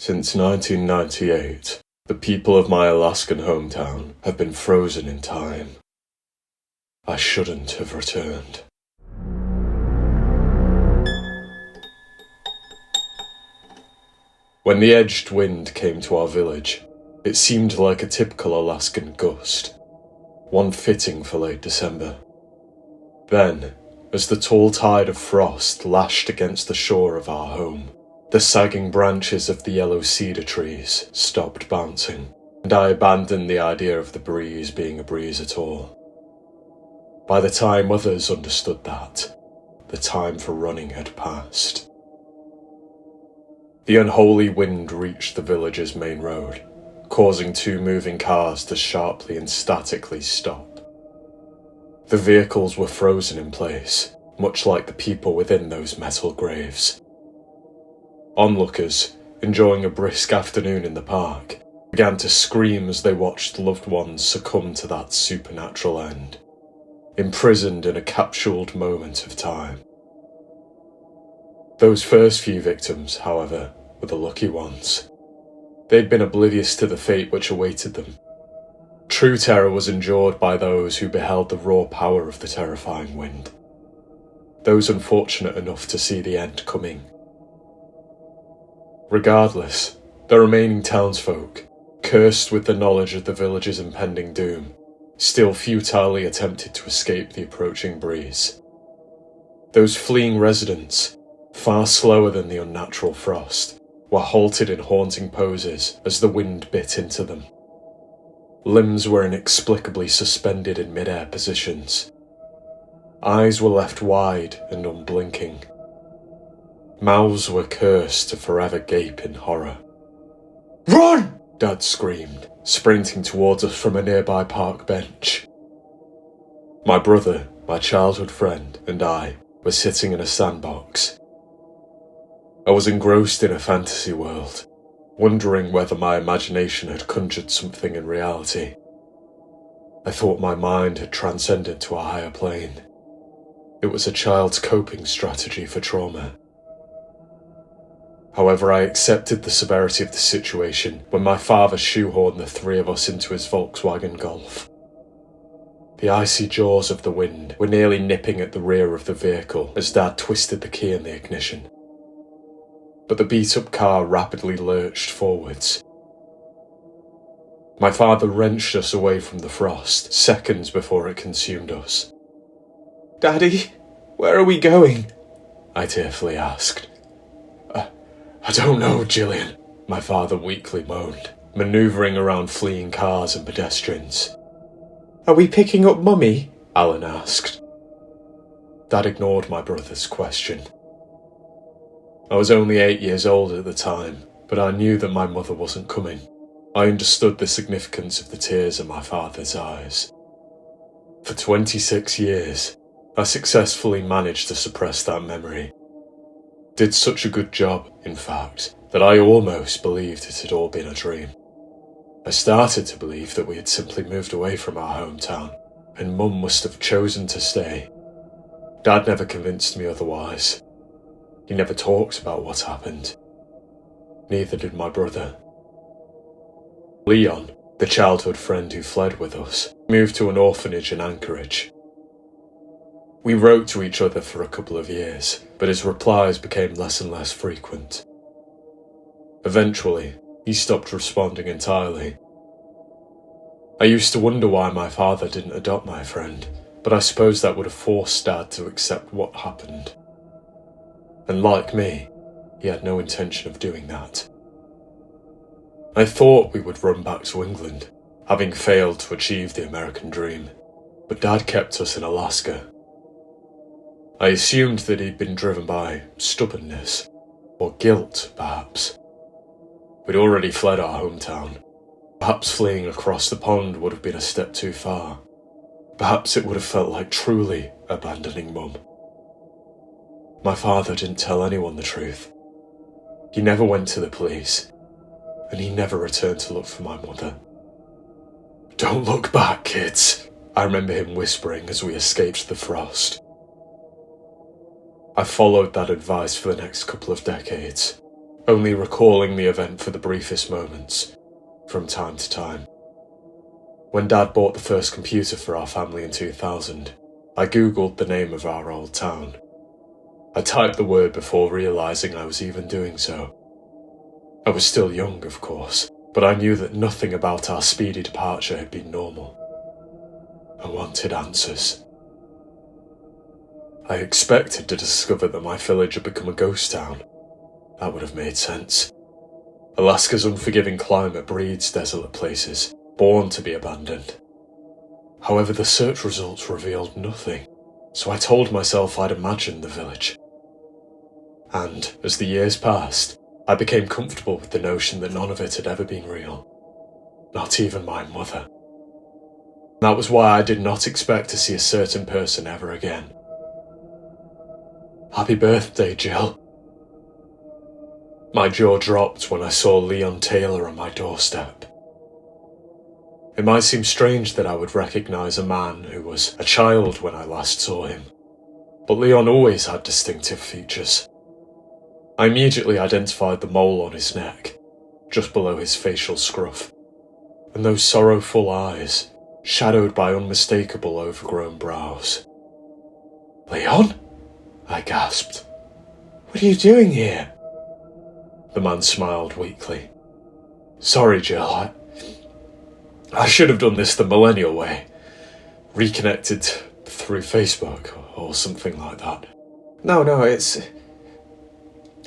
Since 1998, the people of my Alaskan hometown have been frozen in time. I shouldn't have returned. When the edged wind came to our village, it seemed like a typical Alaskan gust, one fitting for late December. Then, as the tall tide of frost lashed against the shore of our home, the sagging branches of the yellow cedar trees stopped bouncing, and I abandoned the idea of the breeze being a breeze at all. By the time others understood that, the time for running had passed. The unholy wind reached the village's main road, causing two moving cars to sharply and statically stop. The vehicles were frozen in place, much like the people within those metal graves. Onlookers, enjoying a brisk afternoon in the park, began to scream as they watched loved ones succumb to that supernatural end, imprisoned in a capsuled moment of time. Those first few victims, however, were the lucky ones. They'd been oblivious to the fate which awaited them. True terror was endured by those who beheld the raw power of the terrifying wind, those unfortunate enough to see the end coming. Regardless, the remaining townsfolk, cursed with the knowledge of the village's impending doom, still futilely attempted to escape the approaching breeze. Those fleeing residents, far slower than the unnatural frost, were halted in haunting poses as the wind bit into them. Limbs were inexplicably suspended in mid-air positions. Eyes were left wide and unblinking. Mouths were cursed to forever gape in horror. "Run!" Dad screamed, sprinting towards us from a nearby park bench. My brother, my childhood friend, and I were sitting in a sandbox. I was engrossed in a fantasy world, wondering whether my imagination had conjured something in reality. I thought my mind had transcended to a higher plane. It was a child's coping strategy for trauma. However, I accepted the severity of the situation when my father shoehorned the three of us into his Volkswagen Golf. The icy jaws of the wind were nearly nipping at the rear of the vehicle as Dad twisted the key in the ignition. But the beat-up car rapidly lurched forwards. My father wrenched us away from the frost, seconds before it consumed us. "Daddy, where are we going?" I tearfully asked. I don't know, Gillian," my father weakly moaned, manoeuvring around fleeing cars and pedestrians. "Are we picking up Mummy?" Alan asked. Dad ignored my brother's question. I was only 8 years old at the time, but I knew that my mother wasn't coming. I understood the significance of the tears in my father's eyes. For 26 years, I successfully managed to suppress that memory. Did such a good job, in fact, that I almost believed it had all been a dream. I started to believe that we had simply moved away from our hometown, and Mum must have chosen to stay. Dad never convinced me otherwise. He never talked about what happened. Neither did my brother. Leon, the childhood friend who fled with us, moved to an orphanage in Anchorage. We wrote to each other for a couple of years, but his replies became less and less frequent. Eventually, he stopped responding entirely. I used to wonder why my father didn't adopt my friend, but I suppose that would have forced Dad to accept what happened. And like me, he had no intention of doing that. I thought we would run back to England, having failed to achieve the American dream, but Dad kept us in Alaska. I assumed that he'd been driven by stubbornness, or guilt, perhaps. We'd already fled our hometown. Perhaps fleeing across the pond would have been a step too far. Perhaps it would have felt like truly abandoning Mum. My father didn't tell anyone the truth. He never went to the police, and he never returned to look for my mother. "Don't look back, kids," I remember him whispering as we escaped the frost. I followed that advice for the next couple of decades, only recalling the event for the briefest moments, from time to time. When Dad bought the first computer for our family in 2000, I googled the name of our old town. I typed the word before realising I was even doing so. I was still young, of course, but I knew that nothing about our speedy departure had been normal. I wanted answers. I expected to discover that my village had become a ghost town. That would have made sense. Alaska's unforgiving climate breeds desolate places, born to be abandoned. However, the search results revealed nothing, so I told myself I'd imagined the village. And, as the years passed, I became comfortable with the notion that none of it had ever been real. Not even my mother. That was why I did not expect to see a certain person ever again. Happy birthday, Jill. My jaw dropped when I saw Leon Taylor on my doorstep. It might seem strange that I would recognise a man who was a child when I last saw him, but Leon always had distinctive features. I immediately identified the mole on his neck, just below his facial scruff, and those sorrowful eyes, shadowed by unmistakable overgrown brows. "Leon?" I gasped. "What are you doing here?" The man smiled weakly. "Sorry, Jill, I should have done this the millennial way. Reconnected through Facebook or something like that." No,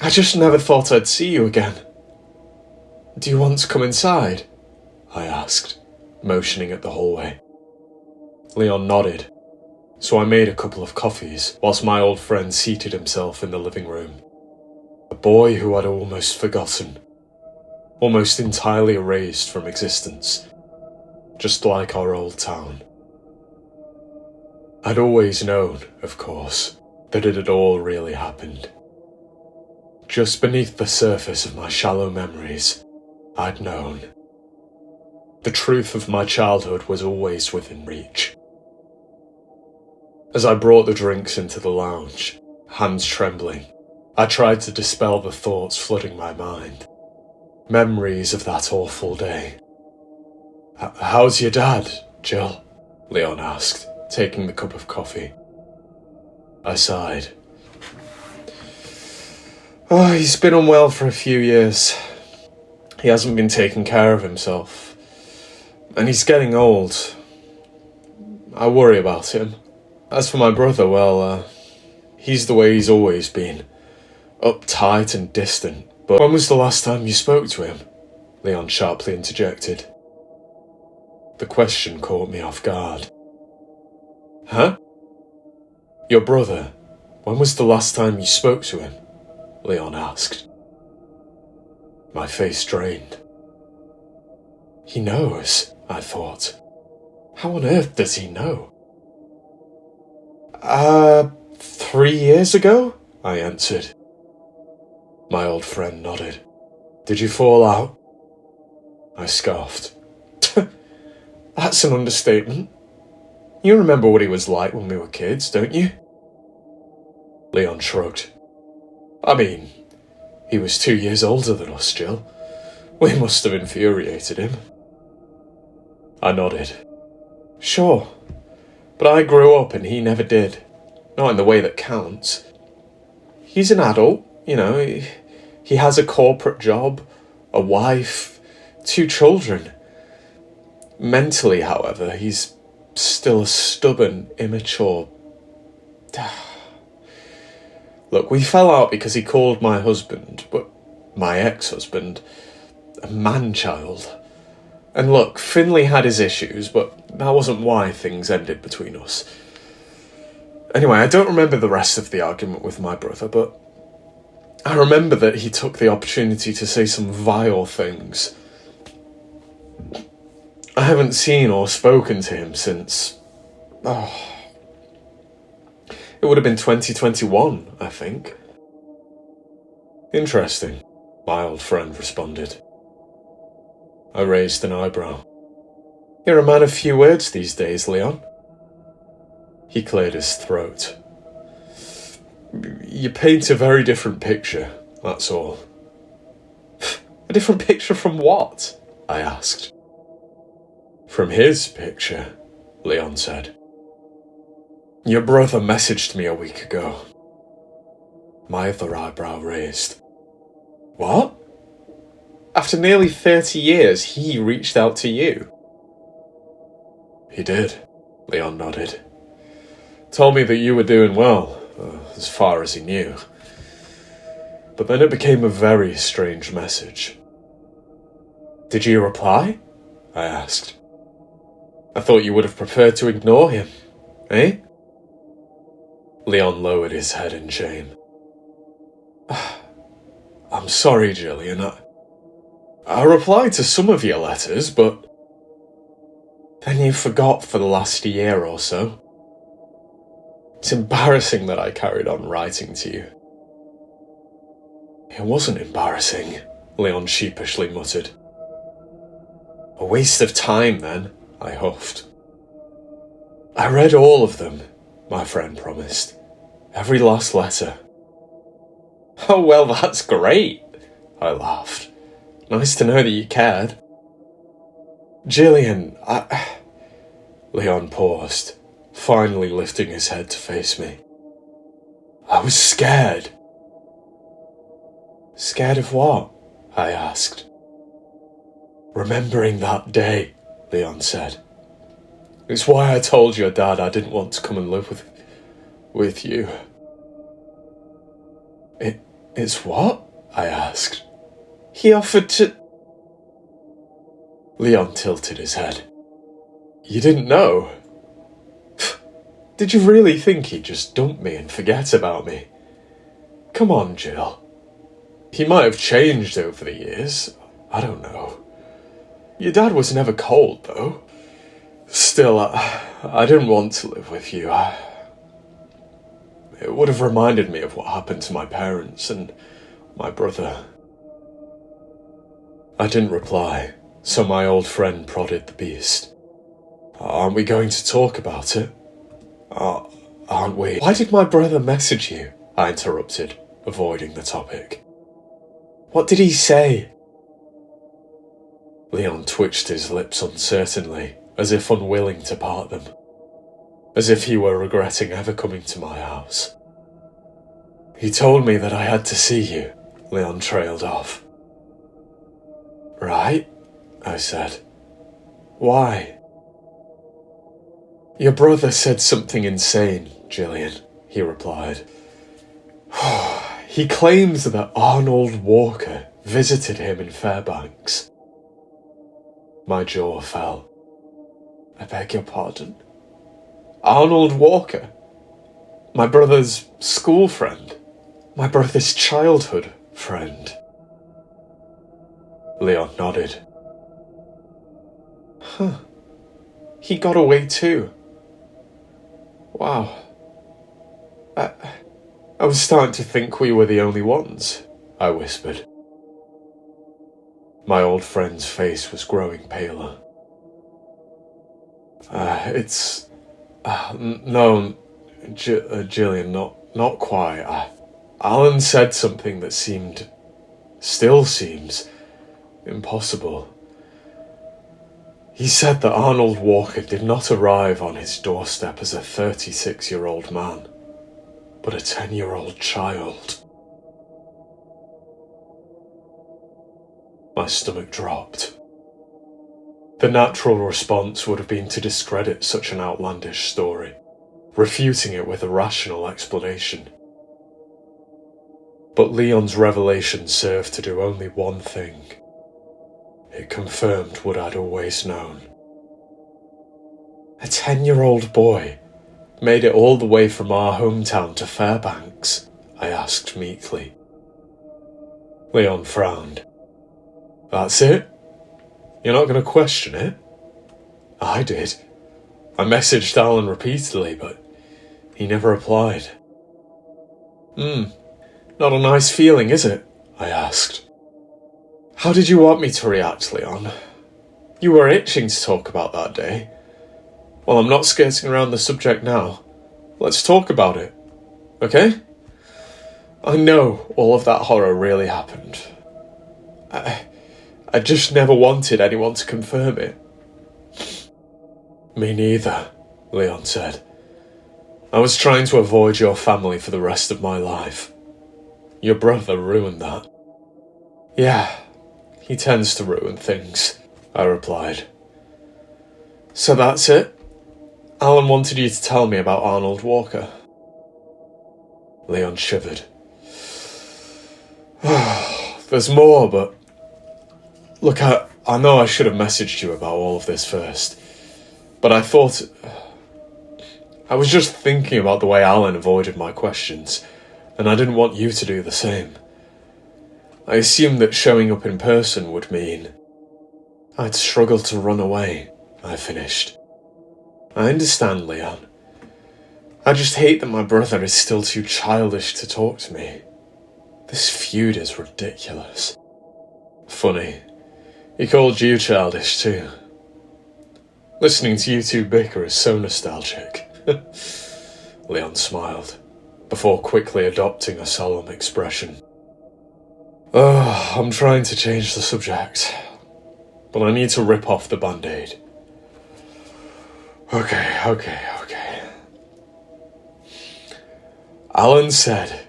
I just never thought I'd see you again. "Do you want to come inside?" I asked, motioning at the hallway. Leon nodded, so I made a couple of coffees whilst my old friend seated himself in the living room. A boy who I'd almost forgotten, almost entirely erased from existence, just like our old town. I'd always known, of course, that it had all really happened. Just beneath the surface of my shallow memories, I'd known. The truth of my childhood was always within reach. As I brought the drinks into the lounge, hands trembling, I tried to dispel the thoughts flooding my mind. Memories of that awful day. "How's your dad, Jill?" Leon asked, taking the cup of coffee. I sighed. "Oh, he's been unwell for a few years. He hasn't been taking care of himself. And he's getting old. I worry about him. As for my brother, well, he's the way he's always been. Uptight and distant. But when was the last time you spoke to him?" Leon sharply interjected. The question caught me off guard. "Huh? Your brother, when was the last time you spoke to him?" Leon asked. My face drained. He knows, I thought. How on earth does he know? 3 years ago?" I answered. My old friend nodded. "Did you fall out?" I scoffed. "That's an understatement. You remember what he was like when we were kids, don't you?" Leon shrugged. "I mean, he was 2 years older than us, Jill. We must have infuriated him." I nodded. "Sure, but I grew up and he never did. Not in the way that counts. He's an adult, he has a corporate job, a wife, 2 children. Mentally, however, he's still a stubborn, immature... Look, we fell out because he called my husband, but my ex-husband, a man-child. And look, Finley had his issues, but that wasn't why things ended between us. Anyway, I don't remember the rest of the argument with my brother, but I remember that he took the opportunity to say some vile things. I haven't seen or spoken to him since... It would have been 2021, I think. "Interesting," my old friend responded. I raised an eyebrow. "You're a man of few words these days, Leon." He cleared his throat. "You paint a very different picture, that's all." A different picture from what? I asked. From his picture, Leon said. Your brother messaged me a week ago. My other eyebrow raised. What? After nearly 30 years, he reached out to you? He did, Leon nodded. Told me that you were doing well, as far as he knew. But then it became a very strange message. Did you reply? I asked. I thought you would have preferred to ignore him, eh? Leon lowered his head in shame. I'm sorry, Gillian. I replied to some of your letters, but then you forgot for the last year or so. It's embarrassing that I carried on writing to you. It wasn't embarrassing, Leon sheepishly muttered. A waste of time, then, I huffed. I read all of them, my friend promised. Every last letter. Oh, well, that's great, I laughed. Nice to know that you cared. Gillian, Leon paused, finally lifting his head to face me. I was scared. Scared of what? I asked. Remembering that day, Leon said. It's why I told your dad I didn't want to come and live with you. It's what? I asked. He offered to... Leon tilted his head. You didn't know? Did you really think he'd just dump me and forget about me? Come on, Jill. He might have changed over the years. I don't know. Your dad was never cold, though. Still, I didn't want to live with you. It would have reminded me of what happened to my parents and my brother. I didn't reply, so my old friend prodded the beast. Aren't we going to talk about it? Aren't we? Why did my brother message you? I interrupted, avoiding the topic. What did he say? Leon twitched his lips uncertainly, as if unwilling to part them. As if he were regretting ever coming to my house. He told me that I had to see you, Leon trailed off. Right, I said. Why? Your brother said something insane, Gillian, he replied. He claims that Arnold Walker visited him in Fairbanks. My jaw fell. I beg your pardon? Arnold Walker? My brother's school friend? My brother's childhood friend? Leon nodded. Huh. He got away too. Wow. I was starting to think we were the only ones, I whispered. My old friend's face was growing paler. No, Gillian, not quite. Alan said something that still seems, impossible. He said that Arnold Walker did not arrive on his doorstep as a 36-year-old man, but a 10-year-old child. My stomach dropped. The natural response would have been to discredit such an outlandish story, refuting it with a rational explanation. But Leon's revelation served to do only one thing. It confirmed what I'd always known. A 10-year-old boy made it all the way from our hometown to Fairbanks, I asked meekly. Leon frowned. That's it? You're not going to question it? I did. I messaged Alan repeatedly, but he never replied. Not a nice feeling, is it? I asked. How did you want me to react, Leon? You were itching to talk about that day. Well, I'm not skirting around the subject now. Let's talk about it, okay? I know all of that horror really happened. I just never wanted anyone to confirm it. Me neither, Leon said. I was trying to avoid your family for the rest of my life. Your brother ruined that. Yeah, he tends to ruin things, I replied. So that's it? Alan wanted you to tell me about Arnold Walker. Leon shivered. There's more, but... Look, I know I should have messaged you about all of this first, but I thought... I was just thinking about the way Alan avoided my questions, and I didn't want you to do the same. I assumed that showing up in person would mean... I'd struggle to run away, I finished. I understand, Leon. I just hate that my brother is still too childish to talk to me. This feud is ridiculous. Funny. He called you childish too. Listening to you two bicker is so nostalgic. Leon smiled, before quickly adopting a solemn expression. Oh, I'm trying to change the subject, but I need to rip off the band-aid. Okay. Alan said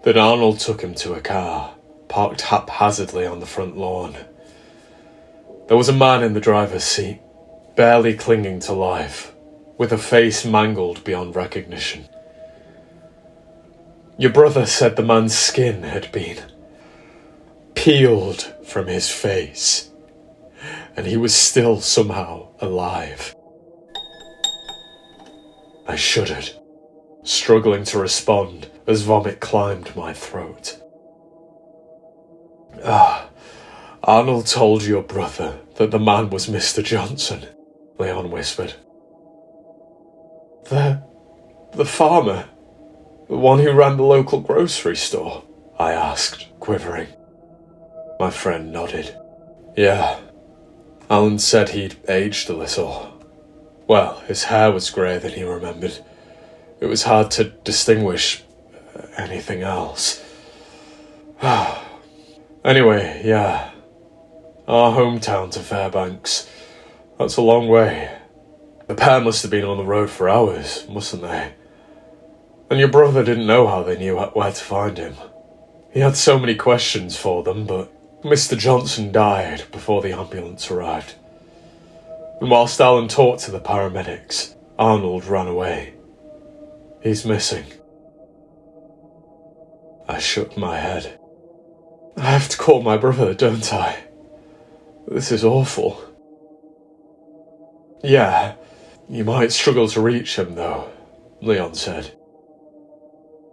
that Arnold took him to a car, parked haphazardly on the front lawn. There was a man in the driver's seat, barely clinging to life, with a face mangled beyond recognition. Your brother said the man's skin had been peeled from his face, and he was still somehow alive. I shuddered, struggling to respond as vomit climbed my throat. Arnold told your brother that the man was Mr. Johnson, Leon whispered. The farmer? The one who ran the local grocery store? I asked, quivering. My friend nodded. Yeah. Alan said he'd aged a little. Well, his hair was greyer than he remembered. It was hard to distinguish anything else. Anyway, yeah. Our hometown to Fairbanks. That's a long way. The pair must have been on the road for hours, mustn't they? And your brother didn't know how they knew where to find him. He had so many questions for them, but Mr. Johnson died before the ambulance arrived. And whilst Alan talked to the paramedics, Arnold ran away. He's missing. I shook my head. I have to call my brother, don't I? This is awful. Yeah, you might struggle to reach him though, Leon said.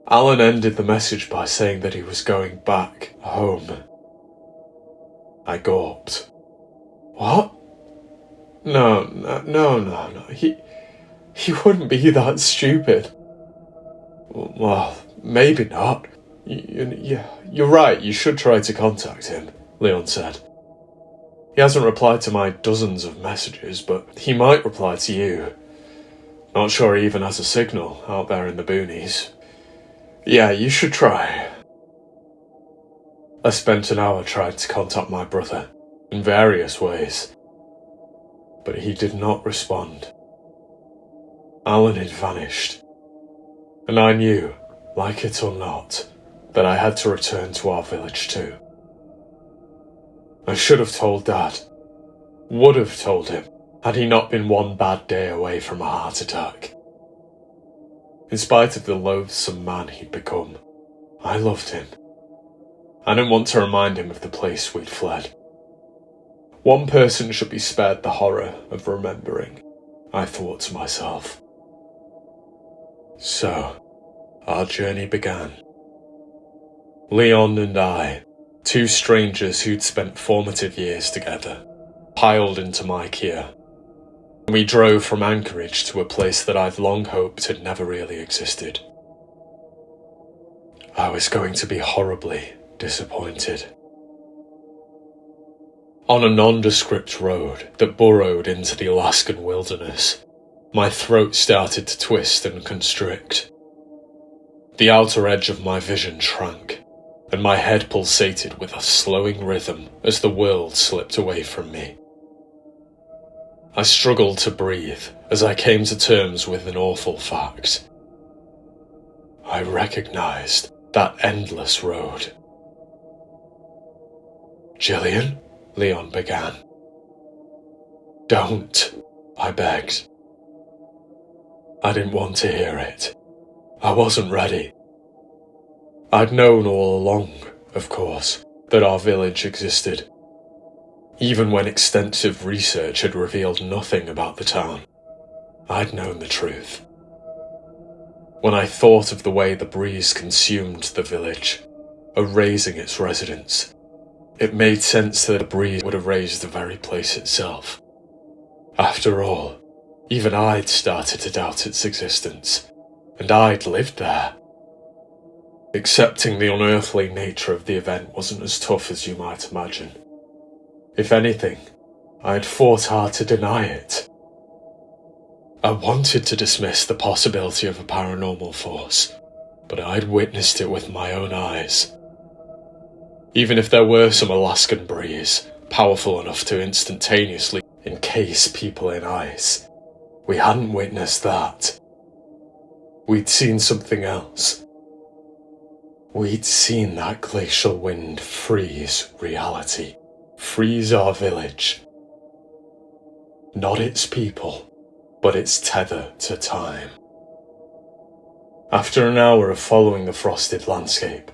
Alan ended the message by saying that he was going back home. I gulped. What? No. He wouldn't be that stupid. Well, maybe not. You're right, you should try to contact him, Leon said. He hasn't replied to my dozens of messages, but he might reply to you. Not sure he even has a signal out there in the boonies. Yeah, you should try. I spent an hour trying to contact my brother, in various ways, but he did not respond. Alan had vanished, and I knew, like it or not, that I had to return to our village too. I should have told Dad, would have told him, had he not been one bad day away from a heart attack. In spite of the loathsome man he'd become, I loved him. I didn't want to remind him of the place we'd fled. One person should be spared the horror of remembering, I thought to myself. So, our journey began. Leon and I, two strangers who'd spent formative years together, piled into my Kia. We drove from Anchorage to a place that I'd long hoped had never really existed. I was going to be horribly disappointed. On a nondescript road that burrowed into the Alaskan wilderness, my throat started to twist and constrict. The outer edge of my vision shrank, and my head pulsated with a slowing rhythm as the world slipped away from me. I struggled to breathe as I came to terms with an awful fact. I recognised that endless road. "Gillian?" Leon began. "Don't," I begged. I didn't want to hear it. I wasn't ready. I'd known all along, of course, that our village existed, even when extensive research had revealed nothing about the town. I'd known the truth. When I thought of the way the breeze consumed the village, erasing its residents, it made sense that the breeze would erase the very place itself. After all, even I'd started to doubt its existence, and I'd lived there. Accepting the unearthly nature of the event wasn't as tough as you might imagine. If anything, I had fought hard to deny it. I wanted to dismiss the possibility of a paranormal force, but I'd witnessed it with my own eyes. Even if there were some Alaskan breeze, powerful enough to instantaneously encase people in ice, we hadn't witnessed that. We'd seen something else. We'd seen that glacial wind freeze reality, freeze our village. Not its people, but its tether to time. After an hour of following the frosted landscape,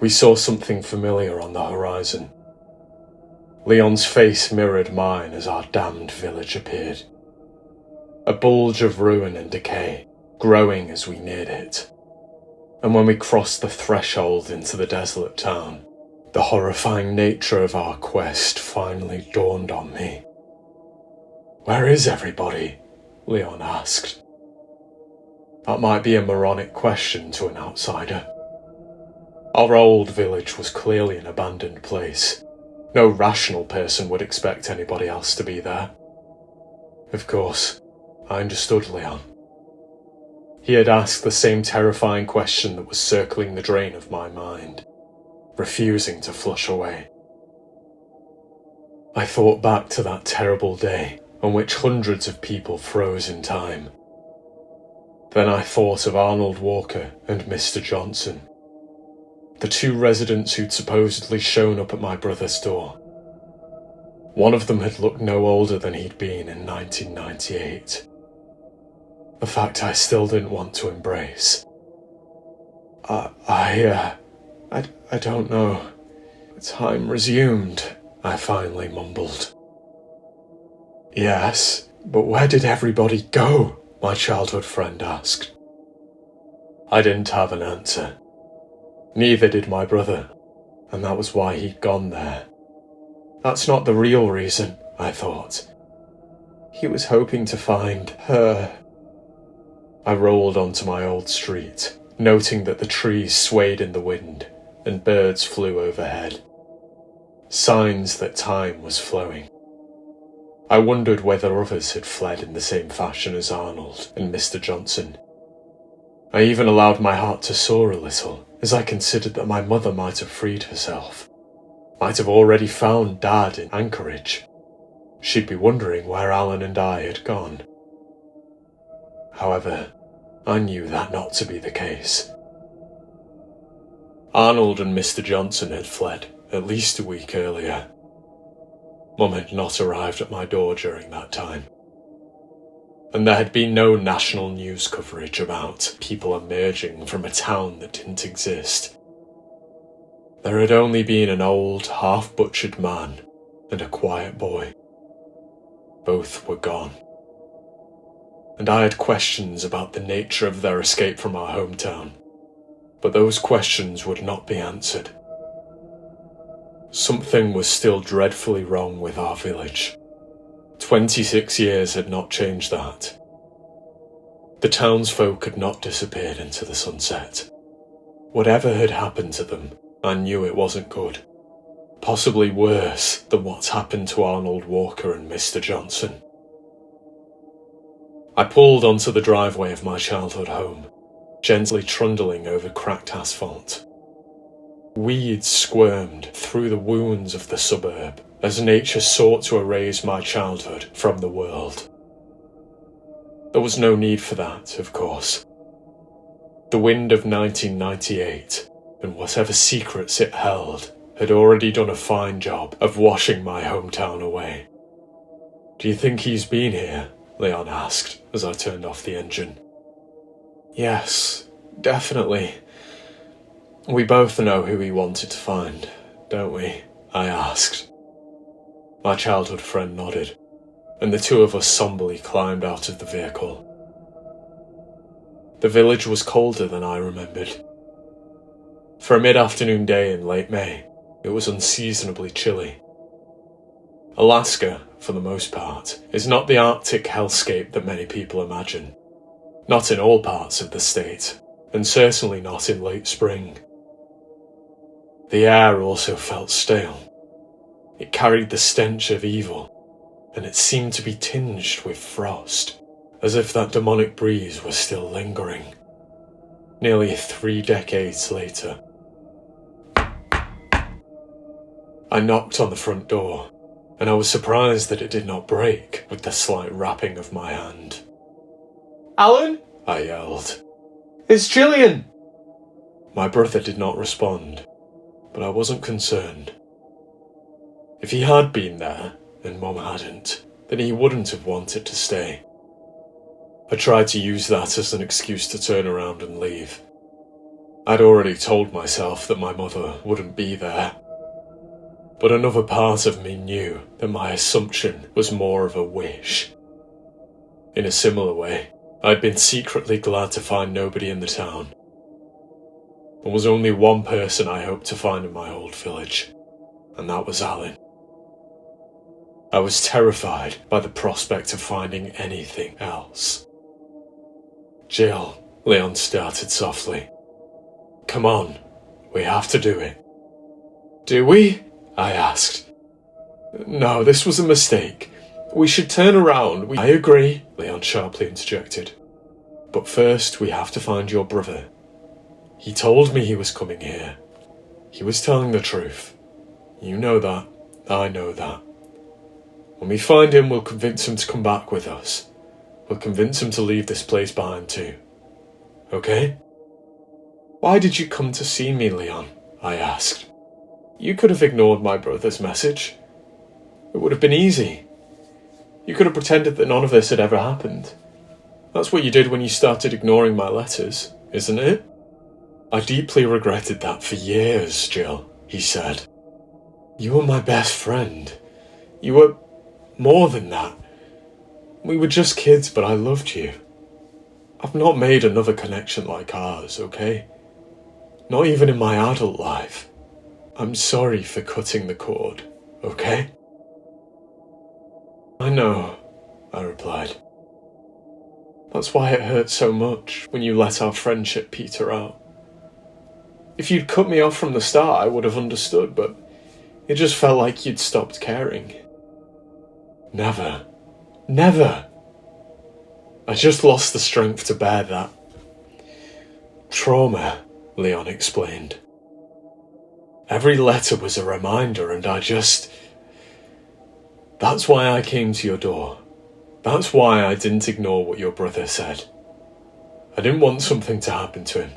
we saw something familiar on the horizon. Leon's face mirrored mine as our damned village appeared. A bulge of ruin and decay, growing as we neared it. And when we crossed the threshold into the desolate town, the horrifying nature of our quest finally dawned on me. "Where is everybody?" Leon asked. That might be a moronic question to an outsider. Our old village was clearly an abandoned place. No rational person would expect anybody else to be there. Of course, I understood Leon. He had asked the same terrifying question that was circling the drain of my mind, refusing to flush away. I thought back to that terrible day on which hundreds of people froze in time. Then I thought of Arnold Walker and Mr. Johnson, the two residents who'd supposedly shown up at my brother's door. One of them had looked no older than he'd been in 1998. A fact I still didn't want to embrace. I don't know. Time resumed, I finally mumbled. "Yes, but where did everybody go?" my childhood friend asked. I didn't have an answer. Neither did my brother, and that was why he'd gone there. That's not the real reason, I thought. He was hoping to find her. I rolled onto my old street, noting that the trees swayed in the wind and birds flew overhead. Signs that time was flowing. I wondered whether others had fled in the same fashion as Arnold and Mr. Johnson. I even allowed my heart to soar a little as I considered that my mother might have freed herself, might have already found Dad in Anchorage. She'd be wondering where Alan and I had gone. However, I knew that not to be the case. Arnold and Mr. Johnson had fled at least a week earlier. Mum had not arrived at my door during that time. And there had been no national news coverage about people emerging from a town that didn't exist. There had only been an old, half-butchered man and a quiet boy. Both were gone. And I had questions about the nature of their escape from our hometown, but those questions would not be answered. Something was still dreadfully wrong with our village. 26 years had not changed that. The townsfolk had not disappeared into the sunset. Whatever had happened to them, I knew it wasn't good. Possibly worse than what's happened to Arnold Walker and Mr. Johnson. I pulled onto the driveway of my childhood home, gently trundling over cracked asphalt. Weeds squirmed through the wounds of the suburb as nature sought to erase my childhood from the world. There was no need for that, of course. The wind of 1998, and whatever secrets it held, had already done a fine job of washing my hometown away. "Do you think he's been here?" Leon asked as I turned off the engine. "Yes, definitely. We both know who he wanted to find, don't we?" I asked. My childhood friend nodded, and the two of us somberly climbed out of the vehicle. The village was colder than I remembered. For a mid-afternoon day in late May, it was unseasonably chilly. Alaska, for the most part, is not the Arctic hellscape that many people imagine. Not in all parts of the state, and certainly not in late spring. The air also felt stale. It carried the stench of evil, and it seemed to be tinged with frost, as if that demonic breeze was still lingering. Nearly 3 decades later. I knocked on the front door, and I was surprised that it did not break with the slight rapping of my hand. "Alan?" I yelled. "It's Gillian!" My brother did not respond, but I wasn't concerned. If he had been there, and Mum hadn't, then he wouldn't have wanted to stay. I tried to use that as an excuse to turn around and leave. I'd already told myself that my mother wouldn't be there. But another part of me knew that my assumption was more of a wish. In a similar way, I'd been secretly glad to find nobody in the town. There was only one person I hoped to find in my old village, and that was Alan. I was terrified by the prospect of finding anything else. "Jill," Leon started softly. "Come on, we have to do it." "Do we?" I asked. "No, this was a mistake. We should turn around." "I agree," Leon sharply interjected. "But first we have to find your brother. He told me he was coming here. He was telling the truth. You know that. I know that. When we find him, we'll convince him to come back with us. We'll convince him to leave this place behind too. Okay?" "Why did you come to see me, Leon?" I asked. "You could have ignored my brother's message. It would have been easy. You could have pretended that none of this had ever happened. That's what you did when you started ignoring my letters, isn't it?" "I deeply regretted that for years, Jill," he said. "You were my best friend. You were more than that. We were just kids, but I loved you. I've not made another connection like ours, okay? Not even in my adult life. I'm sorry for cutting the cord, okay?" "I know," I replied. "That's why it hurt so much when you let our friendship peter out. If you'd cut me off from the start, I would have understood, but it just felt like you'd stopped caring." Never. Never. I just lost the strength to bear that. "Trauma," Leon explained. "Every letter was a reminder, and That's why I came to your door. That's why I didn't ignore what your brother said. I didn't want something to happen to him.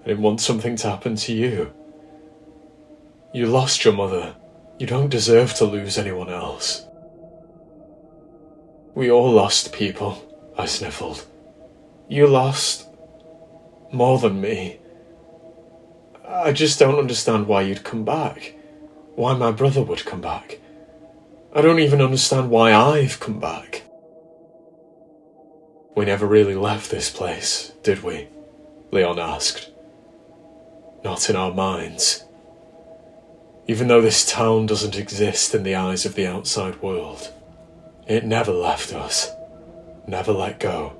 I didn't want something to happen to you. You lost your mother. You don't deserve to lose anyone else." "We all lost people," I sniffled. "You lost more than me. I just don't understand why you'd come back. Why my brother would come back. I don't even understand why I've come back." "We never really left this place, did we?" Leon asked. "Not in our minds. Even though this town doesn't exist in the eyes of the outside world, it never left us. Never let go.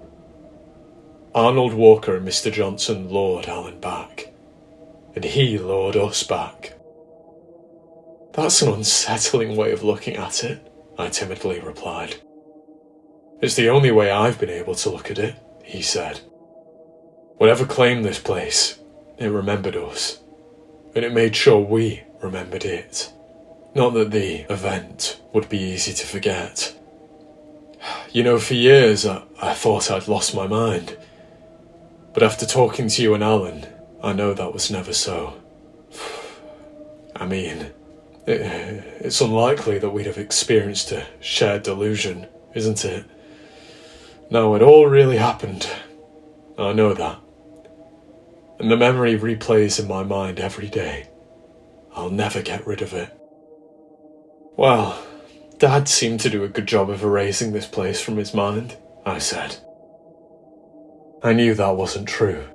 Arnold Walker and Mr. Johnson lured Alan back, and he lured us back." "That's an unsettling way of looking at it," I timidly replied. "It's the only way I've been able to look at it," he said. "Whatever claimed this place, it remembered us. and it made sure we remembered it. Not that the event would be easy to forget. You know, for years I thought I'd lost my mind. But after talking to you and Alan, I know that was never so. I mean, it's unlikely that we'd have experienced a shared delusion, isn't it? No, it all really happened. I know that. And the memory replays in my mind every day. I'll never get rid of it. Well, Dad seemed to do a good job of erasing this place from his mind, I said. I knew that wasn't true.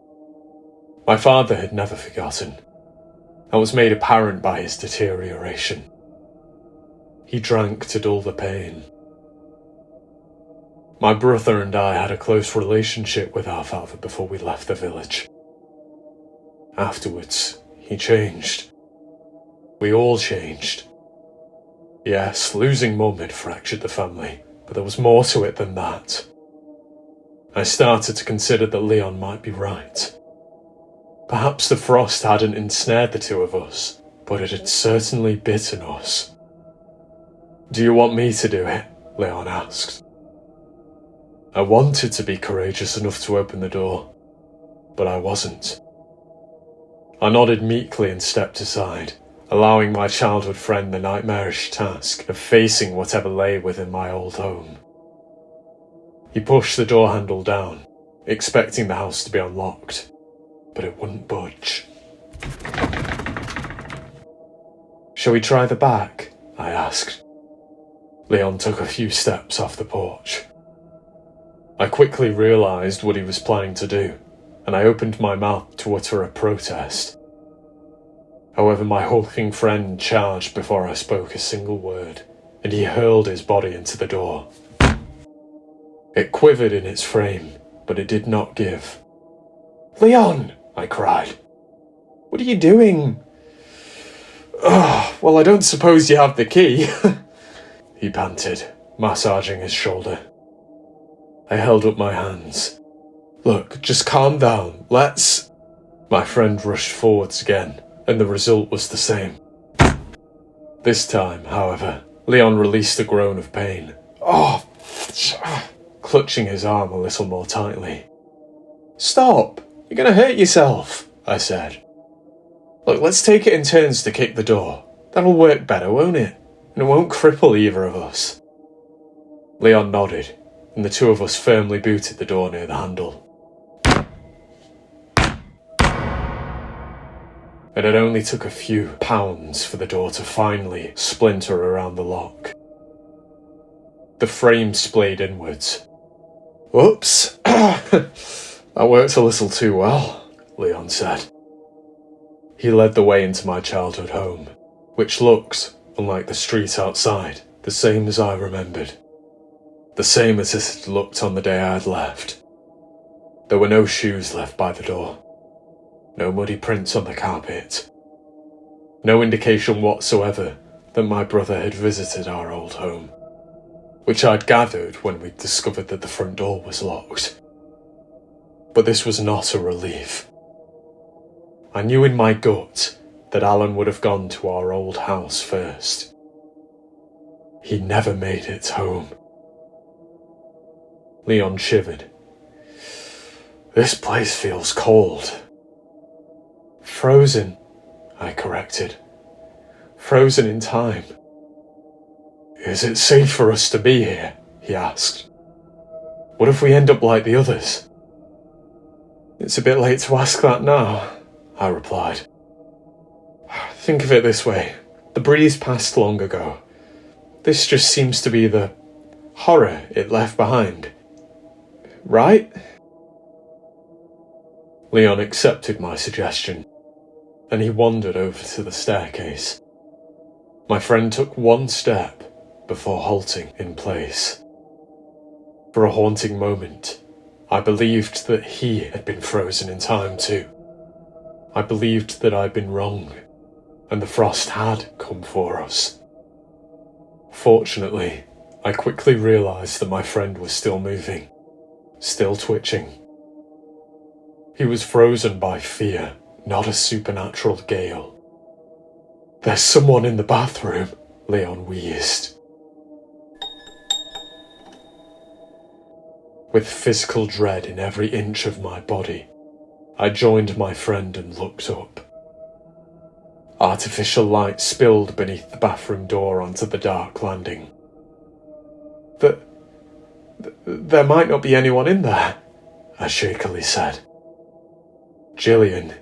My father had never forgotten. That was made apparent by his deterioration. He drank to dull the pain. My brother and I had a close relationship with our father before we left the village. Afterwards, he changed. We all changed. Yes, losing Mum had fractured the family, but there was more to it than that. I started to consider that Leon might be right. Perhaps the frost hadn't ensnared the two of us, but it had certainly bitten us. Do you want me to do it? Leon asked. I wanted to be courageous enough to open the door, but I wasn't. I nodded meekly and stepped aside, allowing my childhood friend the nightmarish task of facing whatever lay within my old home. He pushed the door handle down, expecting the house to be unlocked, but it wouldn't budge. Shall we try the back? I asked. Leon took a few steps off the porch. I quickly realised what he was planning to do, and I opened my mouth to utter a protest. However, my hulking friend charged before I spoke a single word, and he hurled his body into the door. It quivered in its frame, but it did not give. "Leon!" I cried. "What are you doing?" "Oh, well, I don't suppose you have the key," he panted, massaging his shoulder. I held up my hands. "Look, just calm down, let's..." My friend rushed forwards again, and the result was the same. This time, however, Leon released a groan of pain. "Oh!" clutching his arm a little more tightly. "Stop! You're going to hurt yourself," I said. "Look, let's take it in turns to kick the door. That'll work better, won't it? And it won't cripple either of us." Leon nodded, and the two of us firmly booted the door near the handle. It had only took a few pounds for the door to finally splinter around the lock. The frame splayed inwards. "Whoops, that worked a little too well," Leon said. He led the way into my childhood home, which looked, unlike the street outside, the same as I remembered. The same as it had looked on the day I had left. There were no shoes left by the door. No muddy prints on the carpet. No indication whatsoever that my brother had visited our old home, which I'd gathered when we discovered that the front door was locked. But this was not a relief. I knew in my gut that Alan would have gone to our old house first. He never made it home. Leon shivered. "This place feels cold." "Frozen," I corrected. "Frozen in time." "Is it safe for us to be here?" he asked. "What if we end up like the others?" "It's a bit late to ask that now," I replied. "Think of it this way. The breeze passed long ago. This just seems to be the horror it left behind. Right?" Leon accepted my suggestion, and he wandered over to the staircase. My friend took one step before halting in place. For a haunting moment, I believed that he had been frozen in time too. I believed that I'd been wrong, and the frost had come for us. Fortunately, I quickly realised that my friend was still moving, still twitching. He was frozen by fear, not a supernatural gale. There's someone in the bathroom, Leon wheezed. With physical dread in every inch of my body, I joined my friend and looked up. Artificial light spilled beneath the bathroom door onto the dark landing. There might not be anyone in there, I shakily said. Gillian,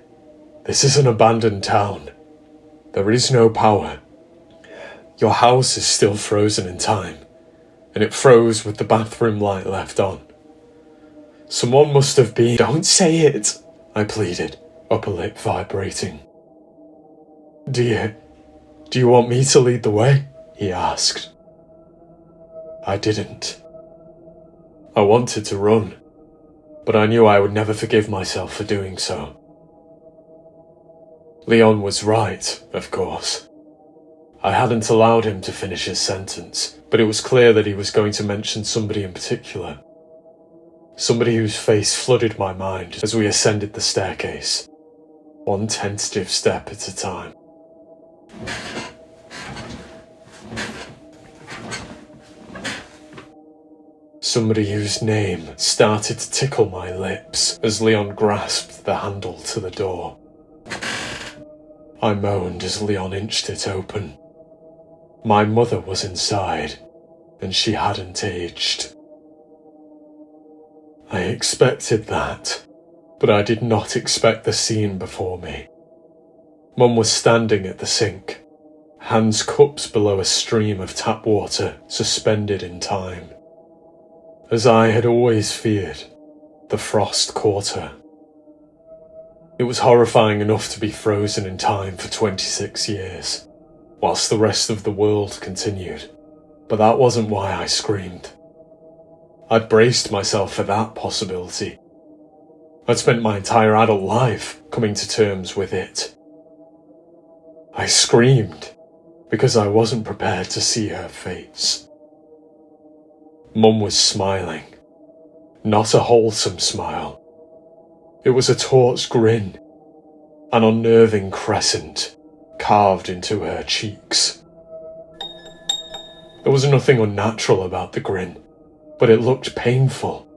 this is an abandoned town. There is no power. Your house is still frozen in time, and it froze with the bathroom light left on. Someone must have been— Don't say it, I pleaded, upper lip vibrating. Do you want me to lead the way? He asked. I didn't. I wanted to run, but I knew I would never forgive myself for doing so. Leon was right, of course. I hadn't allowed him to finish his sentence, but it was clear that he was going to mention somebody in particular. Somebody whose face flooded my mind as we ascended the staircase, one tentative step at a time. Somebody whose name started to tickle my lips as Leon grasped the handle to the door. I moaned as Leon inched it open. My mother was inside, and she hadn't aged. I expected that, but I did not expect the scene before me. Mum was standing at the sink, hands cupped below a stream of tap water suspended in time. As I had always feared, the frost caught her. It was horrifying enough to be frozen in time for 26 years, whilst the rest of the world continued, but that wasn't why I screamed. I'd braced myself for that possibility. I'd spent my entire adult life coming to terms with it. I screamed because I wasn't prepared to see her face. Mum was smiling. Not a wholesome smile. It was a taut grin, an unnerving crescent carved into her cheeks. There was nothing unnatural about the grin, but it looked painful,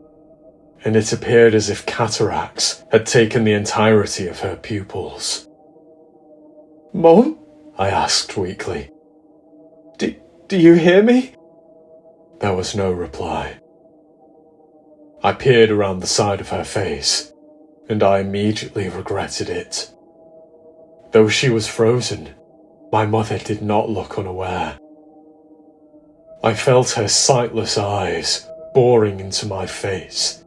and it appeared as if cataracts had taken the entirety of her pupils. "Mum?" I asked weakly. Do you hear me?" There was no reply. I peered around the side of her face, and I immediately regretted it. Though she was frozen, my mother did not look unaware. I felt her sightless eyes boring into my face,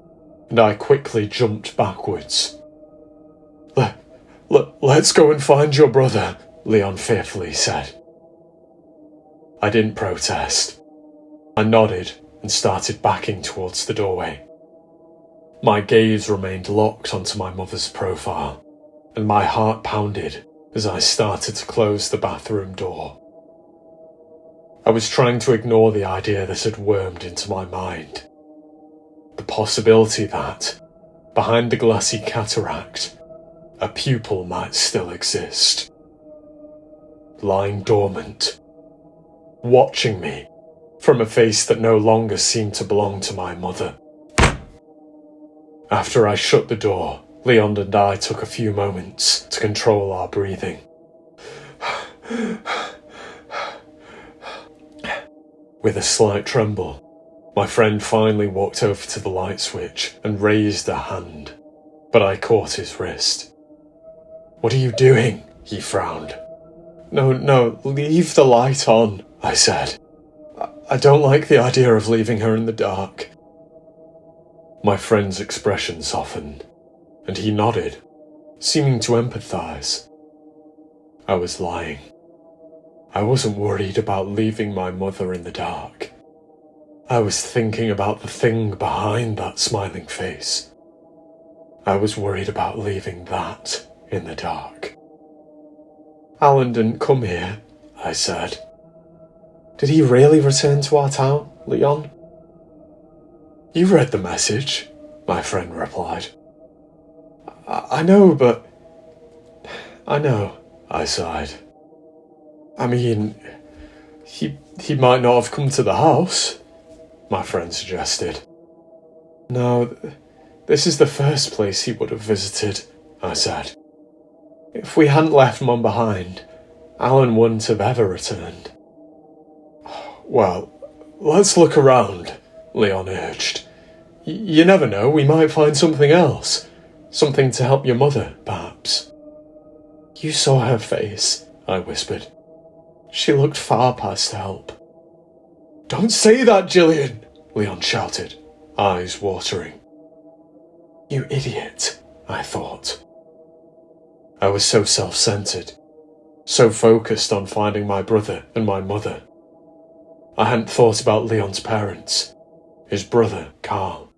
and I quickly jumped backwards. Let's go and find your brother," Leon fearfully said. I didn't protest. I nodded and started backing towards the doorway. My gaze remained locked onto my mother's profile, and my heart pounded as I started to close the bathroom door. I was trying to ignore the idea that had wormed into my mind. The possibility that, behind the glassy cataract, a pupil might still exist. Lying dormant, watching me from a face that no longer seemed to belong to my mother. After I shut the door, Leon and I took a few moments to control our breathing. With a slight tremble, my friend finally walked over to the light switch and raised a hand, but I caught his wrist. "What are you doing?" he frowned. No, leave the light on," I said. I don't like the idea of leaving her in the dark." My friend's expression softened, and he nodded, seeming to empathise. I was lying. I wasn't worried about leaving my mother in the dark. I was thinking about the thing behind that smiling face. I was worried about leaving that in the dark. "Alan didn't come here," I said. "Did he really return to our town, Leon?" "You read the message," my friend replied. I know, I sighed. I mean, he might not have come to the house, my friend suggested. No, this is the first place he would have visited, I said. If we hadn't left Mum behind, Alan wouldn't have ever returned. Well, let's look around, Leon urged. You never know, we might find something else. Something to help your mother, perhaps. You saw her face, I whispered. She looked far past help. Don't say that, Gillian, Leon shouted, eyes watering. You idiot, I thought. I was so self-centered, so focused on finding my brother and my mother. I hadn't thought about Leon's parents, his brother, Carl,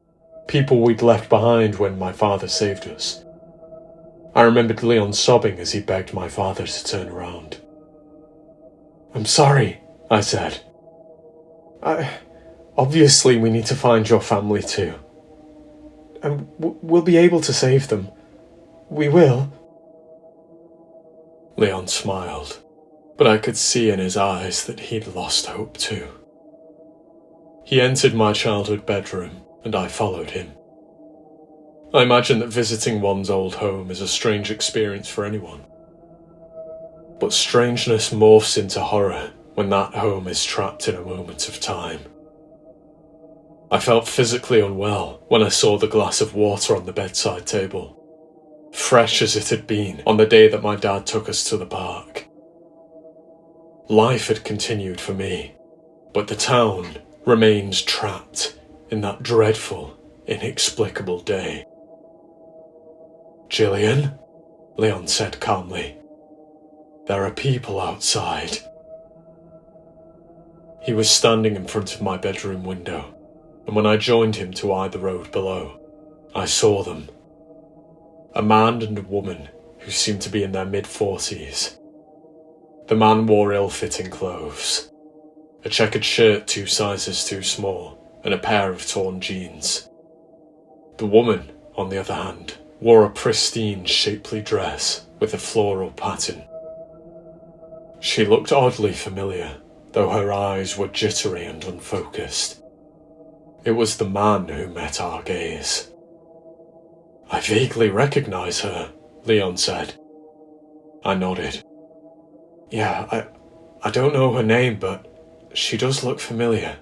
people we'd left behind when my father saved us. I remembered Leon sobbing as he begged my father to turn around. I'm sorry, I said. Obviously we need to find your family too. And we'll be able to save them. We will. Leon smiled, but I could see in his eyes that he'd lost hope too. He entered my childhood bedroom, and I followed him. I imagine that visiting one's old home is a strange experience for anyone. But strangeness morphs into horror when that home is trapped in a moment of time. I felt physically unwell when I saw the glass of water on the bedside table, fresh as it had been on the day that my dad took us to the park. Life had continued for me, but the town remained trapped in that dreadful, inexplicable day. Gillian, Leon said calmly, there are people outside. He was standing in front of my bedroom window, and when I joined him to eye the road below, I saw them. A man and a woman who seemed to be in their mid-40s. The man wore ill-fitting clothes, a checkered shirt 2 sizes too small, and a pair of torn jeans. The woman, on the other hand, wore a pristine, shapely dress with a floral pattern. She looked oddly familiar, though her eyes were jittery and unfocused. It was the man who met our gaze. I vaguely recognise her, Leon said. I nodded. Yeah, I don't know her name, but she does look familiar.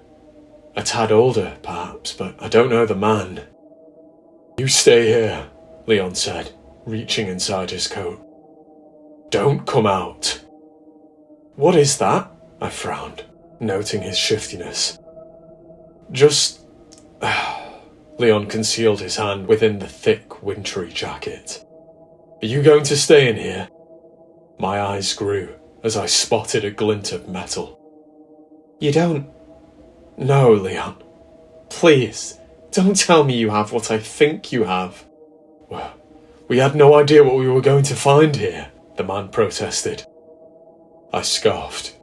A tad older, perhaps, but I don't know the man. You stay here, Leon said, reaching inside his coat. Don't come out. What is that? I frowned, noting his shiftiness. Just... Leon concealed his hand within the thick, wintry jacket. Are you going to stay in here? My eyes grew as I spotted a glint of metal. You don't... No, Leon. Please, don't tell me you have what I think you have. Well, we had no idea what we were going to find here, the man protested. I scoffed.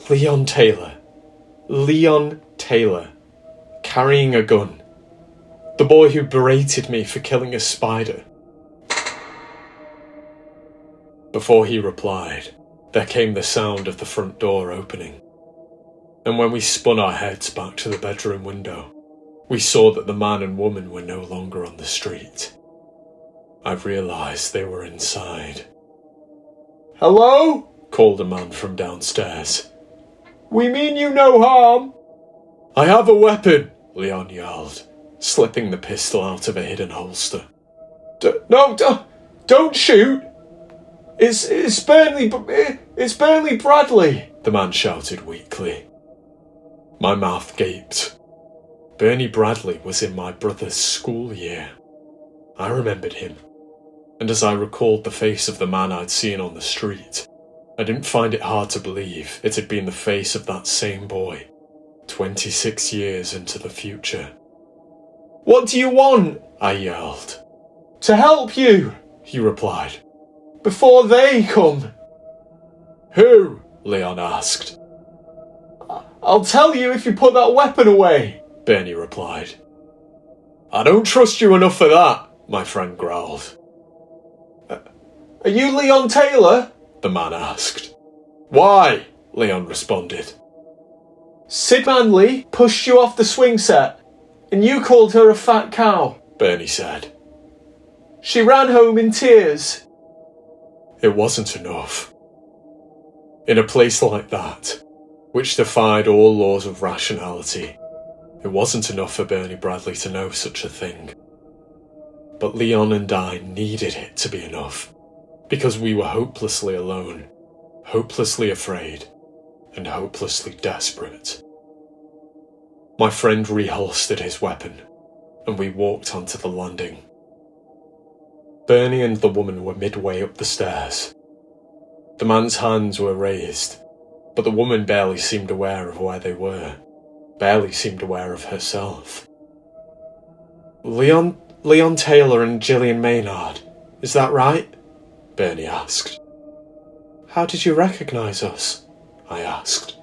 Leon Taylor. Leon Taylor. Carrying a gun. The boy who berated me for killing a spider. Before he replied, there came the sound of the front door opening. And when we spun our heads back to the bedroom window, we saw that the man and woman were no longer on the street. I realised they were inside. Hello? Called a man from downstairs. We mean you no harm. I have a weapon, Leon yelled, slipping the pistol out of a hidden holster. Don't shoot! It's Burnley Bradley, the man shouted weakly. My mouth gaped. Bernie Bradley was in my brother's school year. I remembered him, and as I recalled the face of the man I'd seen on the street, I didn't find it hard to believe it had been the face of that same boy, 26 years into the future. What do you want? I yelled. To help you, he replied. Before they come. Who? Leon asked. I'll tell you if you put that weapon away, Bernie replied. I don't trust you enough for that, my friend growled. Are you Leon Taylor? The man asked. Why? Leon responded. Sid Manley pushed you off the swing set, and you called her a fat cow, Bernie said. She ran home in tears. It wasn't enough. In a place like that, which defied all laws of rationality, it wasn't enough for Bernie Bradley to know such a thing. But Leon and I needed it to be enough, because we were hopelessly alone, hopelessly afraid, and hopelessly desperate. My friend reholstered his weapon, and we walked onto the landing. Bernie and the woman were midway up the stairs. The man's hands were raised, but the woman barely seemed aware of where they were, barely seemed aware of herself. Leon Taylor and Gillian Maynard, is that right? Bernie asked. How did you recognise us? I asked.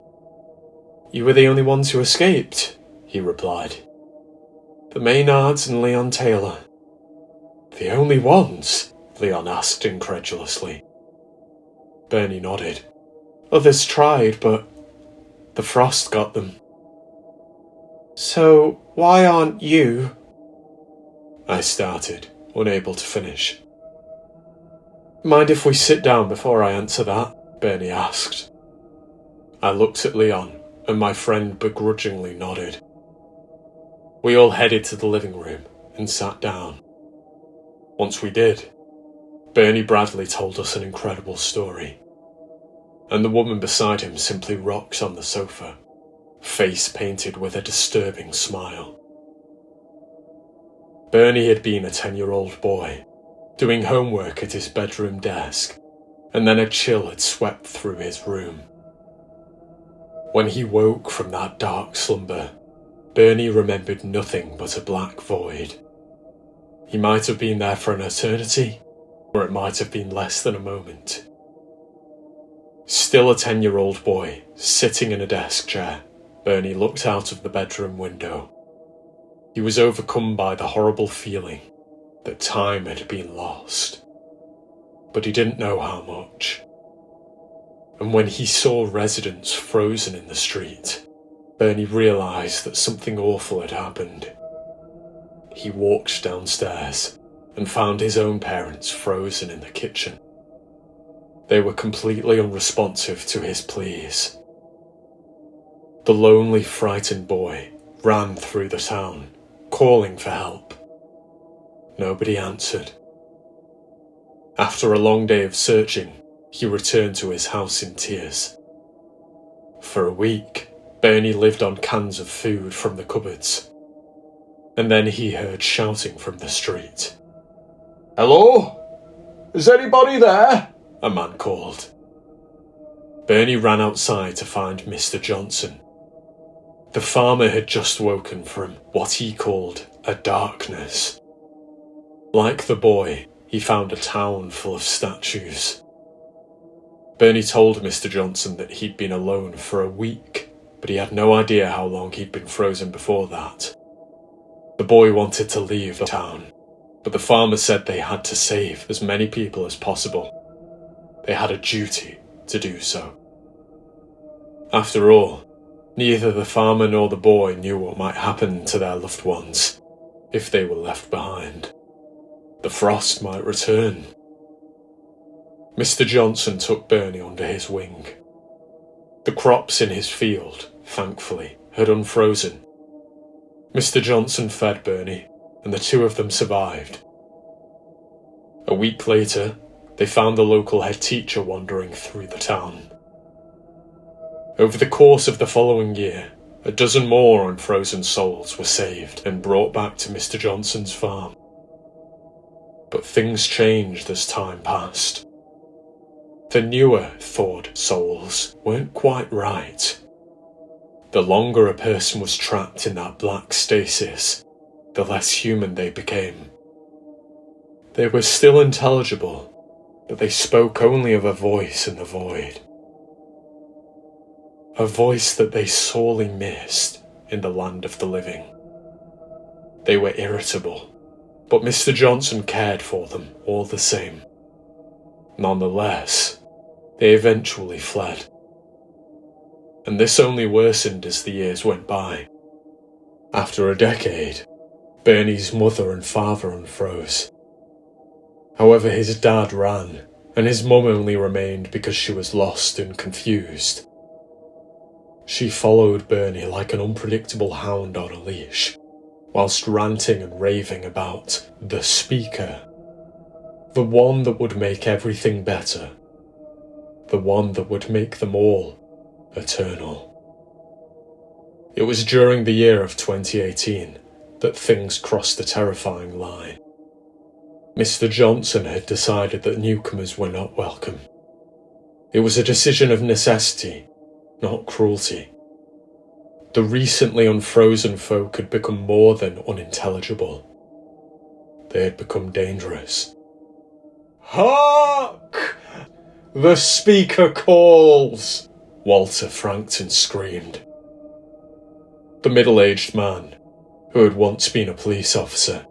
You were the only ones who escaped, he replied. The Maynards and Leon Taylor. The only ones? Leon asked incredulously. Bernie nodded. Others tried, but the frost got them. So why aren't you? I started, unable to finish. Mind if we sit down before I answer that? Bernie asked. I looked at Leon, and my friend begrudgingly nodded. We all headed to the living room and sat down. Once we did, Bernie Bradley told us an incredible story, and the woman beside him simply rocks on the sofa, face painted with a disturbing smile. Bernie had been a 10-year-old boy, doing homework at his bedroom desk, and then a chill had swept through his room. When he woke from that dark slumber, Bernie remembered nothing but a black void. He might have been there for an eternity, or it might have been less than a moment. Still a 10-year-old boy, sitting in a desk chair, Bernie looked out of the bedroom window. He was overcome by the horrible feeling that time had been lost, but he didn't know how much. And when he saw residents frozen in the street, Bernie realised that something awful had happened. He walked downstairs and found his own parents frozen in the kitchen. They were completely unresponsive to his pleas. The lonely, frightened boy ran through the town, calling for help. Nobody answered. After a long day of searching, he returned to his house in tears. For a week, Bernie lived on cans of food from the cupboards. And then he heard shouting from the street. Hello? Is anybody there? A man called. Bernie ran outside to find Mr. Johnson. The farmer had just woken from what he called a darkness. Like the boy, he found a town full of statues. Bernie told Mr. Johnson that he'd been alone for a week, but he had no idea how long he'd been frozen before that. The boy wanted to leave the town, but the farmer said they had to save as many people as possible. They had a duty to do so. After all, neither the farmer nor the boy knew what might happen to their loved ones if they were left behind. The frost might return. Mr. Johnson took Bernie under his wing. The crops in his field, thankfully, had unfrozen. Mr. Johnson fed Bernie, and the two of them survived. A week later, they found the local head teacher wandering through the town. Over the course of the following year, a dozen more unfrozen souls were saved and brought back to Mr. Johnson's farm. But things changed as time passed. The newer thawed souls weren't quite right. The longer a person was trapped in that black stasis, the less human they became. They were still intelligible, but they spoke only of a voice in the void. A voice that they sorely missed in the land of the living. They were irritable, but Mr. Johnson cared for them all the same. Nonetheless, they eventually fled and this only worsened as the years went by. After a decade, Bernie's mother and father unfroze. However, his dad ran, and his mum only remained because she was lost and confused. She followed Bernie like an unpredictable hound on a leash, whilst ranting and raving about the speaker, the one that would make everything better, the one that would make them all eternal. It was during the year of 2018 that things crossed a terrifying line. Mr. Johnson had decided that newcomers were not welcome. It was a decision of necessity, not cruelty. The recently unfrozen folk had become more than unintelligible. They had become dangerous. "Hark! The speaker calls!" Walter Frankton screamed. The middle-aged man, who had once been a police officer,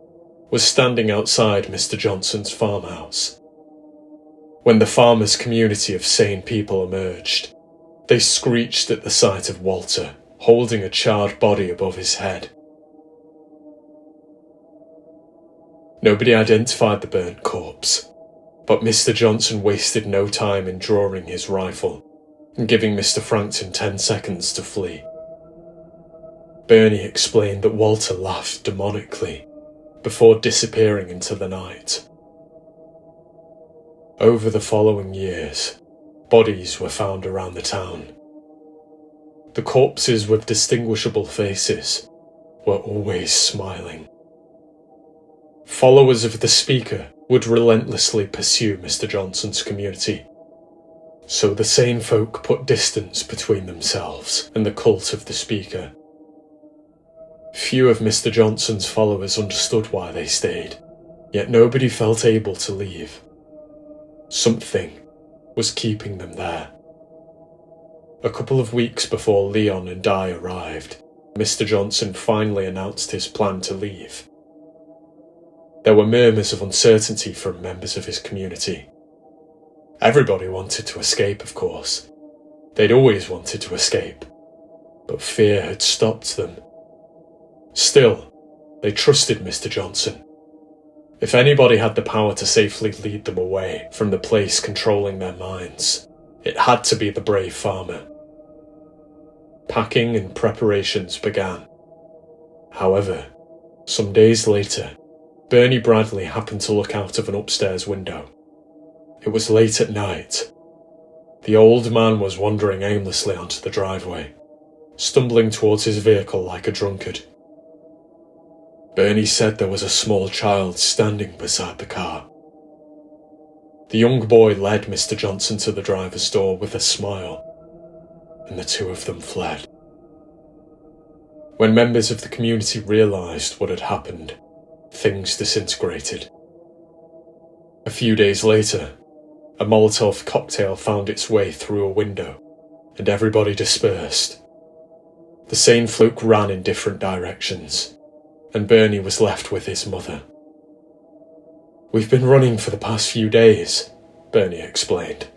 was standing outside Mr. Johnson's farmhouse. When the farmers' community of sane people emerged, they screeched at the sight of Walter, holding a charred body above his head. Nobody identified the burnt corpse, but Mr. Johnson wasted no time in drawing his rifle and giving Mr. Frankton 10 seconds to flee. Bernie explained that Walter laughed demonically before disappearing into the night. Over the following years, bodies were found around the town. The corpses with distinguishable faces were always smiling. Followers of the speaker would relentlessly pursue Mr. Johnson's community, so the sane folk put distance between themselves and the cult of the speaker. Few of Mr. Johnson's followers understood why they stayed, yet nobody felt able to leave. Something was keeping them there. A couple of weeks before Leon and Di arrived, Mr. Johnson finally announced his plan to leave. There were murmurs of uncertainty from members of his community. Everybody wanted to escape, of course. They'd always wanted to escape, but fear had stopped them. Still, they trusted Mr. Johnson. If anybody had the power to safely lead them away from the place controlling their minds, it had to be the brave farmer. Packing and preparations began. However, some days later, Bernie Bradley happened to look out of an upstairs window. It was late at night. The old man was wandering aimlessly onto the driveway, stumbling towards his vehicle like a drunkard. Bernie said there was a small child standing beside the car. The young boy led Mr. Johnson to the driver's door with a smile, and the two of them fled. When members of the community realised what had happened, things disintegrated. A few days later, a Molotov cocktail found its way through a window, and everybody dispersed. The sane folk ran in different directions, and Bernie was left with his mother. "We've been running for the past few days," Bernie explained.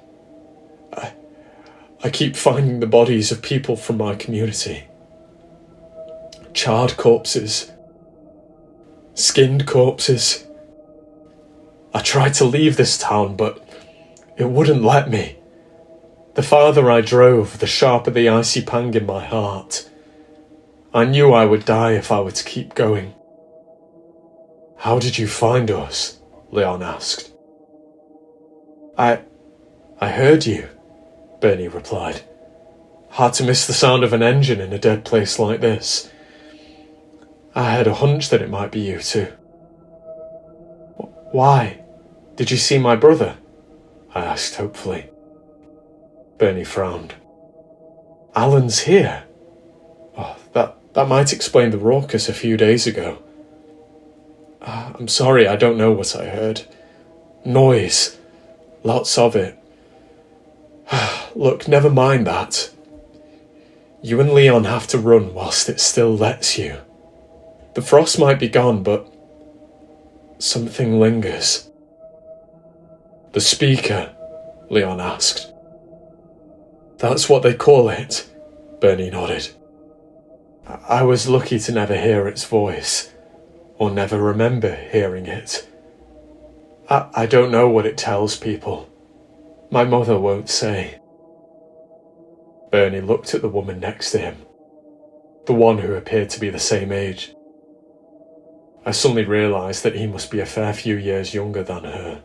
I keep finding the bodies of people from my community. Charred corpses. Skinned corpses. I tried to leave this town, but it wouldn't let me. The farther I drove, the sharper the icy pang in my heart. I knew I would die if I were to keep going. "How did you find us?" Leon asked. I heard you," Bernie replied. "Hard to miss the sound of an engine in a dead place like this. I had a hunch that it might be you two." "Why? Did you see my brother?" I asked hopefully. Bernie frowned. "Alan's here. Oh, that might explain the ruckus a few days ago. I'm sorry, I don't know what I heard. Noise. Lots of it. Look, never mind that. You and Leon have to run whilst it still lets you. The frost might be gone, but something lingers." "The speaker?" Leon asked. "That's what they call it," Bernie nodded. I was lucky to never hear its voice, or never remember hearing it. I don't know what it tells people. My mother won't say. Bernie looked at the woman next to him, the one who appeared to be the same age. I suddenly realised that he must be a fair few years younger than her.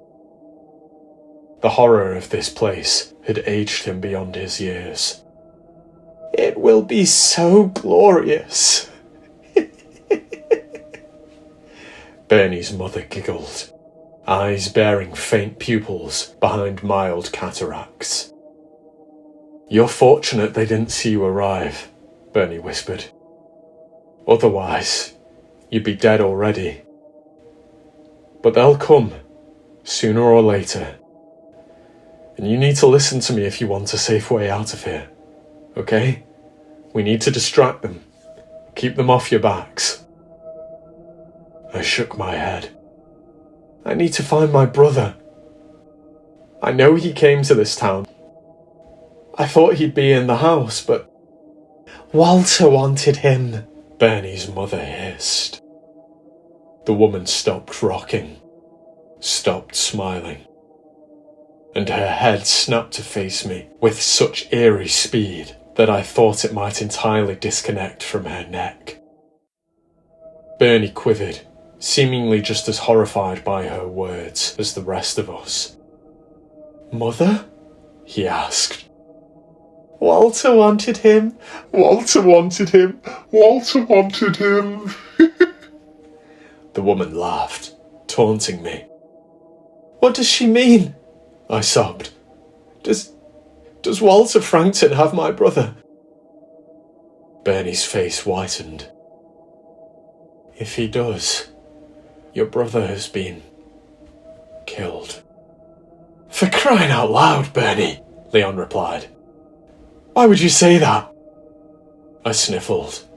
The horror of this place had aged him beyond his years. It will be so glorious. Bernie's mother giggled, eyes bearing faint pupils behind mild cataracts. You're fortunate they didn't see you arrive, Bernie whispered. Otherwise, you'd be dead already. But they'll come, sooner or later. And you need to listen to me if you want a safe way out of here, okay? We need to distract them. Keep them off your backs. I shook my head. I need to find my brother. I know he came to this town. I thought he'd be in the house, but... Walter wanted him, Bernie's mother hissed. The woman stopped rocking, stopped smiling, and her head snapped to face me with such eerie speed that I thought it might entirely disconnect from her neck. Bernie quivered, seemingly just as horrified by her words as the rest of us. Mother? He asked. Walter wanted him. Walter wanted him. Walter wanted him. The woman laughed, taunting me. What does she mean? I sobbed. Does Walter Frankton have my brother? Bernie's face whitened. If he does, your brother has been killed. For crying out loud, Bernie, Leon replied. Why would you say that? I sniffled.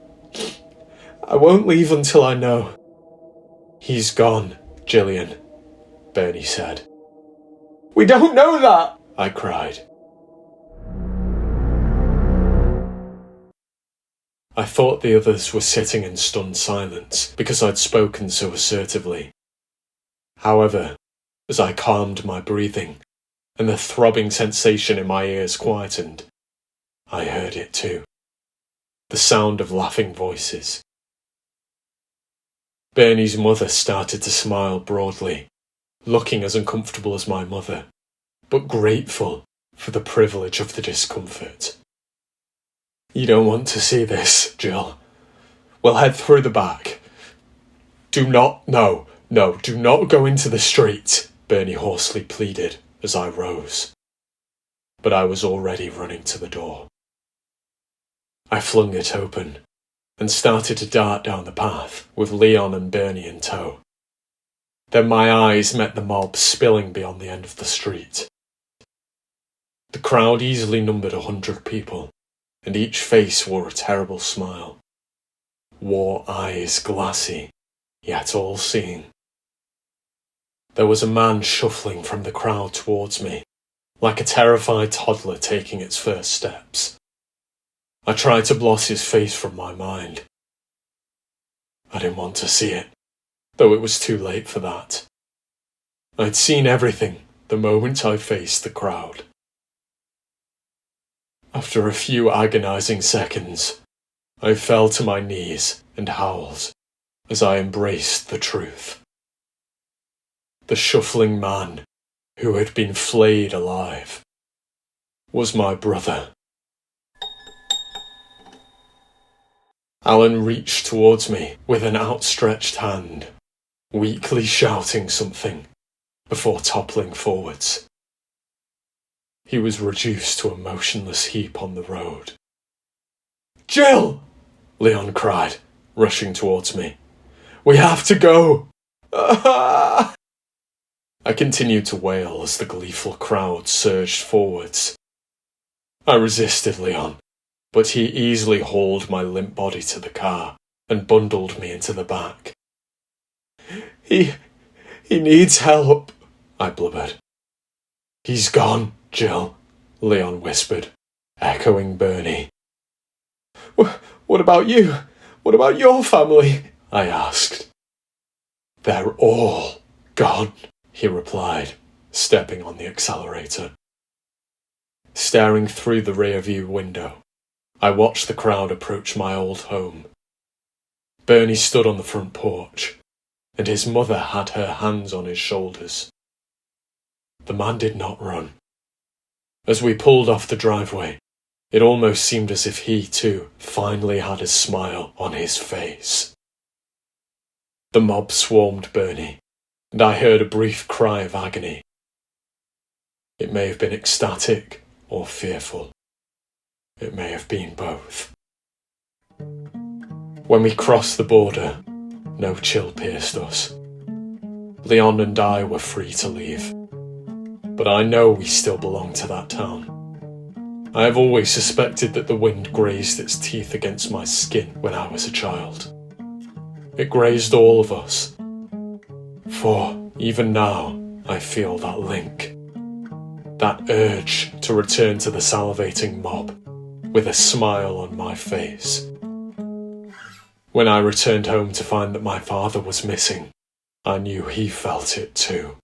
I won't leave until I know. He's gone, Gillian, Bernie said. We don't know that, I cried. I thought the others were sitting in stunned silence because I'd spoken so assertively. However, as I calmed my breathing and the throbbing sensation in my ears quietened, I heard it too. The sound of laughing voices. Bernie's mother started to smile broadly, looking as uncomfortable as my mother, but grateful for the privilege of the discomfort. You don't want to see this, Jill. We'll head through the back. Do not go into the street, Bernie hoarsely pleaded as I rose. But I was already running to the door. I flung it open and started to dart down the path with Leon and Bernie in tow. Then my eyes met the mob spilling beyond the end of the street. The crowd easily numbered 100 people, and each face wore a terrible smile. Wore eyes glassy, yet all-seeing. There was a man shuffling from the crowd towards me, like a terrified toddler taking its first steps. I tried to blot his face from my mind. I didn't want to see it, though it was too late for that. I'd seen everything the moment I faced the crowd. After a few agonizing seconds, I fell to my knees and howled as I embraced the truth. The shuffling man who had been flayed alive was my brother. Alan reached towards me with an outstretched hand, weakly shouting something before toppling forwards. He was reduced to a motionless heap on the road. Jill! Leon cried, rushing towards me. We have to go! I continued to wail as the gleeful crowd surged forwards. I resisted Leon, but he easily hauled my limp body to the car and bundled me into the back. He needs help, I blubbered. He's gone, Jill, Leon whispered, echoing Bernie. What about you? What about your family? I asked. They're all gone, he replied, stepping on the accelerator. Staring through the rear-view window, I watched the crowd approach my old home. Bernie stood on the front porch, and his mother had her hands on his shoulders. The man did not run. As we pulled off the driveway, it almost seemed as if he, too, finally had a smile on his face. The mob swarmed Bernie, and I heard a brief cry of agony. It may have been ecstatic or fearful. It may have been both. When we crossed the border, no chill pierced us. Leon and I were free to leave, but I know we still belong to that town. I have always suspected that the wind grazed its teeth against my skin when I was a child. It grazed all of us. For even now, I feel that link. That urge to return to the salivating mob with a smile on my face. When I returned home to find that my father was missing, I knew he felt it too.